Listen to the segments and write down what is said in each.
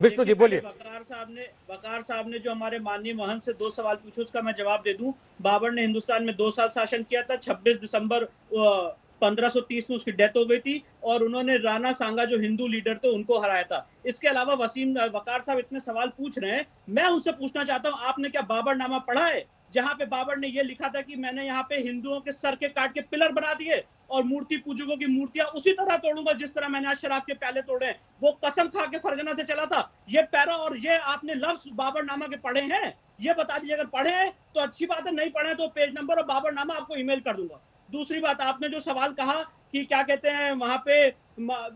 विष्णु जी बोलिए। वकार साहब ने जो हमारे माननीय महंत से 2 सवाल पूछे उसका मैं जवाब दे दूं। बाबर ने हिंदुस्तान में 2 साल शासन किया था। 26 दिसंबर 1530 में उसकी डेथ हो गई थी और उन्होंने राणा सांगा जो हिंदू लीडर थे उनको हराया था। इसके अलावा वकार साहब इतने सवाल पूछ रहे हैं, मैं उनसे पूछना चाहता हूं, आपने क्या बाबरनामा पढ़ा है, जहां पे बाबर ने यह लिखा था कि मैंने यहाँ पे हिंदुओं के सर के काट के पिलर बना दिए और मूर्ति पूजकों की मूर्तियां उसी तरह तोड़ूंगा जिस तरह मैंने आज शराब के प्याले तोड़े हैं। वो कसम खा के फरगना से चला था। ये पैरा और ये आपने लफ्ज बाबरनामा के पढ़े हैं? ये बता दीजिए, अगर पढ़े हैं तो अच्छी बात है, नहीं पढ़े तो पेज नंबर और बाबरनामा आपको ईमेल कर दूंगा। दूसरी बात, आपने जो सवाल कहा कि क्या कहते हैं वहां पे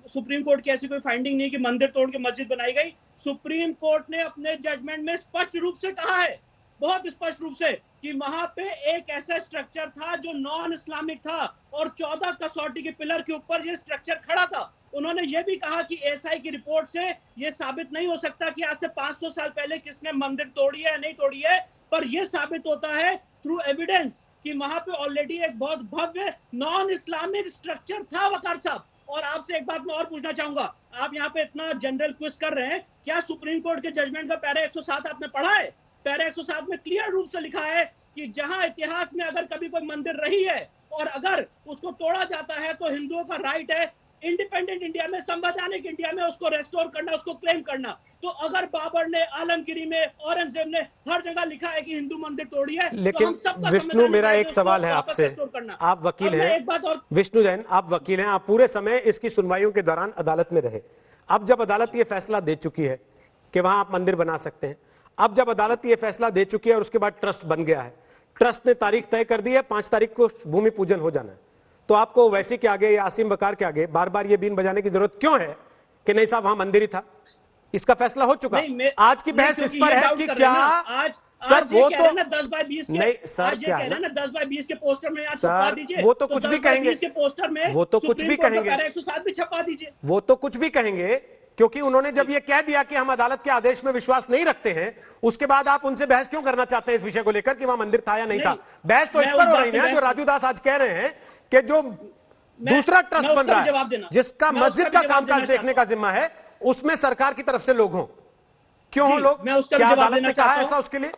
सुप्रीम कोर्ट की ऐसी कोई फाइंडिंग नहीं कि मंदिर तोड़ के मस्जिद बनाई गई। सुप्रीम कोर्ट ने अपने जजमेंट में स्पष्ट रूप से कहा है, बहुत स्पष्ट रूप से, कि वहां पे एक ऐसा स्ट्रक्चर था जो नॉन इस्लामिक था और 14 कसौटी के पिलर के ऊपर ये स्ट्रक्चर खड़ा था। उन्होंने ये भी कहा कि एसआई की रिपोर्ट से ये साबित नहीं हो सकता कि आज से 500 साल पहले किसने मंदिर तोड़ी है या नहीं तोड़ी है, पर यह साबित होता है थ्रू एविडेंस कि वहां पे ऑलरेडी एक बहुत भव्य नॉन इस्लामिक स्ट्रक्चर था। वकार साहब, और आपसे एक बात मैं और पूछना चाहूंगा, आप यहाँ पे इतना जनरल क्विज कर रहे हैं, क्या सुप्रीम कोर्ट के जजमेंट का पैरा 107 आपने पढ़ा है? पैरा 107 में क्लियर रूप से लिखा है कि जहां इतिहास में अगर कभी कोई मंदिर रही है और अगर उसको तोड़ा जाता है तो हिंदुओं का राइट है इंडिपेंडेंट इंडिया में, संवैधानिक इंडिया में उसको रेस्टोर करना, उसको क्लेम करना। तो अगर बाबर ने, आलमगीरी में, औरंगजेब ने हर जगह लिखा है कि हिंदू मंदिर तोड़ी है, लेकिन तो हम सबका विष्णु, मेरा एक सवाल है आपसे, आप वकील हैं, एक बात और, विष्णु जैन आप वकील हैं, आप पूरे समय इसकी सुनवाइयों के दौरान अदालत में रहे। अब जब अदालत ये फैसला दे चुकी है कि वहां आप मंदिर बना सकते हैं, अब जब अदालत ये फैसला दे चुकी है और उसके बाद ट्रस्ट बन गया है, ट्रस्ट ने तारीख तय कर दी है, 5 तारीख को भूमि पूजन हो जाना है, तो आपको वैसे के आगे या आसिम वकार के आगे बार बार ये बीन बजाने की जरूरत क्यों है कि नहीं साहब वहां मंदिर ही था? इसका फैसला हो चुका। आज की बहस इस पर है कि क्या आज सर वो तो 10x20 के, नहीं सर, क्या है ना 10x20 के पोस्टर में यहाँ छपवा दीजिए, वो तो कुछ भी कहेंगे, के पोस्टर में वो तो कुछ भी कहेंगे, 107 भी छपवा दीजिए, वो तो कुछ भी कहेंगे, क्योंकि उन्होंने जब ये कह दिया कि हम अदालत के आदेश में विश्वास नहीं रखते हैं, उसके बाद आप उनसे बहस क्यों करना चाहते हैं इस विषय को लेकर कि वहां मंदिर था या नहीं था? बहस तो इस पर हो रही है जो राजू दास आज कह रहे हैं कि जो दूसरा ट्रस्ट बन रहा है जिसका मस्जिद का कामकाज देखने का जिम्मा है, उसमें सरकार की तरफ से लोग हों। क्यों हो लोग? क्या अदालत ने कहा ऐसा उसके लिए?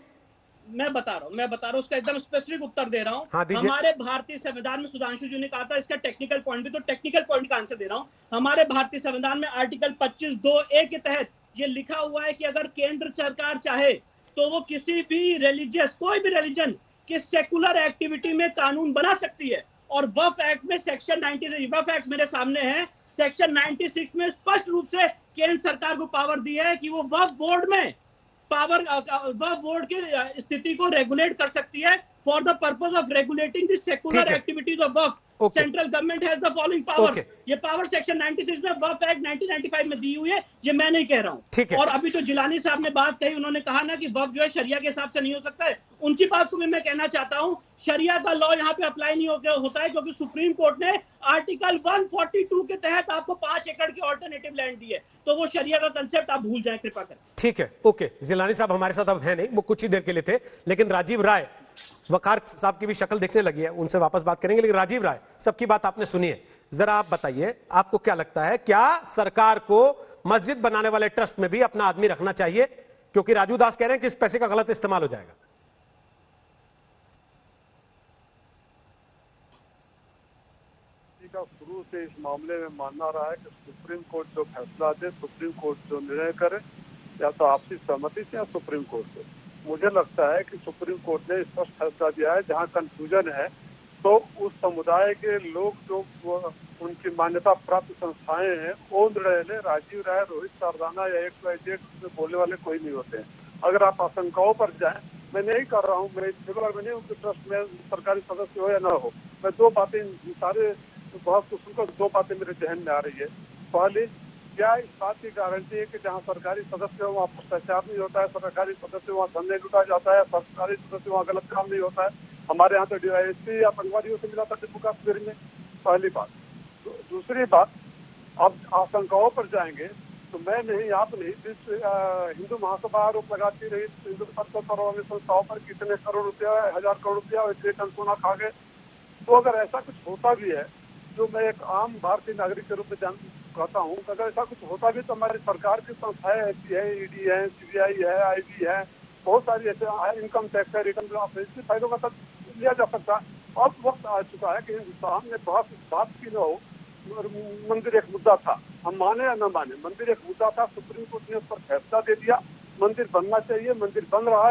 मैं बता रहा हूं उसका एकदम स्पेसिफिक उत्तर दे रहा हूं। हाँ, हमारे भारतीय संविधान में सुधांशु जी ने कहा था इसका टेक्निकल पॉइंट भी, तो टेक्निकल पॉइंट का आंसर दे रहा हूं। हमारे भारतीय संविधान में आर्टिकल 25(2)(a) के तहत ये लिखा हुआ है कि अगर केंद्र सरकार चाहे तो वो किसी भी रिलीजियस, कोई भी रिलीजन की सेकुलर एक्टिविटी में कानून बना सकती है। और वक्फ एक्ट में सेक्शन 96, वक्फ एक्ट मेरे सामने है, सेक्शन 96 में स्पष्ट रूप से केंद्र सरकार को पावर दी है कि वो वक्फ बोर्ड में वक्फ बोर्ड की स्थिति को रेगुलेट कर सकती है for the purpose of regulating the secular activities of Waqf. Central government has the following powers. ये पावर सेक्शन 96 में वक्फ एक्ट 1995 में दी हुई है, ये मैं नहीं कह रहा हूं। और अभी तो जिलानी साहब ने बात कही, उन्होंने कहा ना कि वक्फ जो है शरिया के हिसाब से नहीं हो सकता है, उनकी बात को भी मैं कहना चाहता हूं, शरिया का लॉ यहाँ पे अप्लाई नहीं होता है क्योंकि सुप्रीम कोर्ट ने आर्टिकल 142 के तहत आपको 5 एकड़ की ऑल्टरनेटिव लैंड दी है, तो वो शरिया का कंसेप्ट आप भूल जाए कृपा कर। ठीक है, ओके। जिलानी साहब हमारे साथ अब है नहीं, वो कुछ ही देर के लिए थे, लेकिन राजीव राय, वकार साहब की भी शक्ल दिखने लगी है, उनसे वापस बात करेंगे, लेकिन राजीव राय, सबकी बात आपने सुनी है, जरा आप बताइए आपको क्या लगता है, क्या सरकार को मस्जिद बनाने वाले ट्रस्ट में भी अपना आदमी रखना चाहिए? क्योंकि राजू दास कह रहे हैं कि इस पैसे का गलत इस्तेमाल हो जाएगा। शुरू से इस मामले में मानना रहा है कि सुप्रीम कोर्ट जो फैसला दे, सुप्रीम कोर्ट जो निर्णय करे, या तो आपसी सहमति से या सुप्रीम कोर्ट से। मुझे लगता है कि सुप्रीम कोर्ट ने स्पष्ट फैसला दिया है, जहां कंफ्यूजन है तो उस समुदाय के लोग जो उनकी मान्यता प्राप्त संस्थाएं हैं वो निर्णय ले। राजीव राय, रोहित सारदाना या XYZ बोलने वाले कोई नहीं होते हैं। अगर आप आशंकाओं पर जाएं, मैं नहीं कर रहा हूँ, मैं रेगुलर में नहीं उनके ट्रस्ट में सरकारी सदस्य हो या ना हो, मैं दो बातें सारे बहुत को सुनकर दो बातें मेरे जहन में आ रही है। पहली, क्या इस बात की गारंटी है कि जहाँ सरकारी सदस्य हो वहाँ भ्रष्टाचार नहीं होता है, सरकारी सदस्य वहाँ धन नहीं लुटा जाता है, सरकारी सदस्य वहाँ गलत काम नहीं होता है? हमारे यहाँ तो DISP आतंकवादियों से मिला था जम्मू कश्मीर में। पहली बात। दूसरी बात, अब आशंकाओं पर जाएंगे तो मैं नहीं, आप नहीं, हिंदू महासभा आरोप लगाती रही हिंदू वाली संस्थाओं पर कितने करोड़ रुपया, 1000 करोड़ रुपया और 1 टन सोना खा गए। तो अगर ऐसा कुछ होता भी है, जो मैं एक आम भारतीय नागरिक के रूप में कहता हूँ कि अगर ऐसा कुछ होता भी तो हमारी सरकार की संस्थाएं ऐसी है, ईडी है, सीबीआई है, आईबी है, बहुत सारी ऐसे इनकम टैक्स है, रिटर्न ऑफ इसी फायदों का तब लिया जा सकता है। अब वक्त आ चुका है कि हिंदुस्तान में बात की न हो। मंदिर एक मुद्दा था, हम माने या न माने, मंदिर एक मुद्दा था, सुप्रीम कोर्ट ने उस पर फैसला दे दिया, मंदिर बनना चाहिए, मंदिर बन रहा है।